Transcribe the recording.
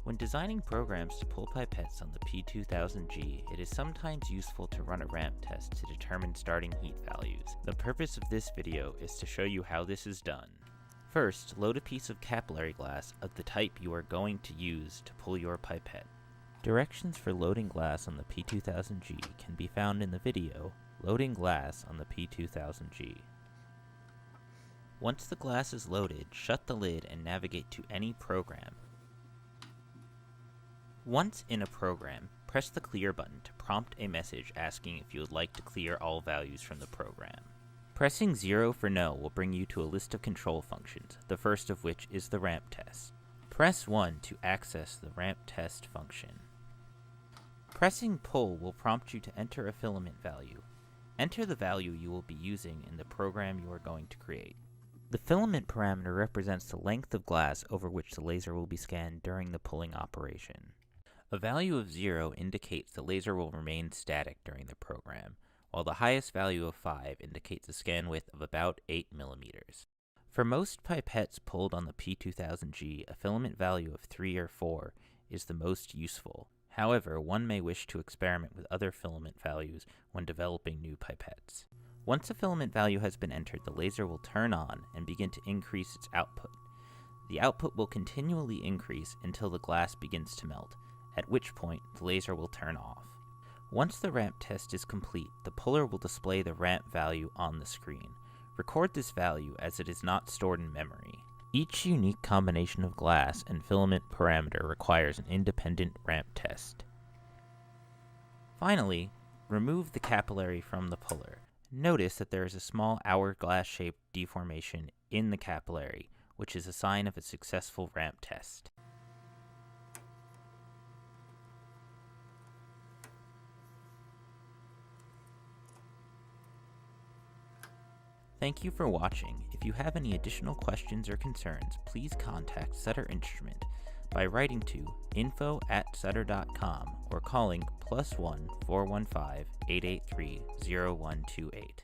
When designing programs to pull pipettes on the P-2000G, it is sometimes useful to run a ramp test to determine starting heat values. The purpose of this video is to show you how this is done. First, load a piece of capillary glass of the type you are going to use to pull your pipette. Directions for loading glass on the P-2000G can be found in the video, Loading Glass on the P-2000G. Once the glass is loaded, shut the lid and navigate to any program. Once in a program, press the Clear button to prompt a message asking if you would like to clear all values from the program. Pressing 0 for no will bring you to a list of control functions, the first of which is the ramp test. Press 1 to access the ramp test function. Pressing pull will prompt you to enter a filament value. Enter the value you will be using in the program you are going to create. The filament parameter represents the length of glass over which the laser will be scanned during the pulling operation. A value of 0 indicates the laser will remain static during the program, while the highest value of 5 indicates a scan width of about 8 mm. For most pipettes pulled on the P-2000G, a filament value of 3 or 4 is the most useful. However, one may wish to experiment with other filament values when developing new pipettes. Once a filament value has been entered, the laser will turn on and begin to increase its output. The output will continually increase until the glass begins to melt, at which point the laser will turn off. Once the ramp test is complete, the puller will display the ramp value on the screen. Record this value as it is not stored in memory. Each unique combination of glass and filament parameter requires an independent ramp test. Finally, remove the capillary from the puller. Notice that there is a small hourglass-shaped deformation in the capillary, which is a sign of a successful ramp test. Thank you for watching. If you have any additional questions or concerns, please contact Sutter Instrument by writing to info@sutter.com or calling +1 415 883 0128.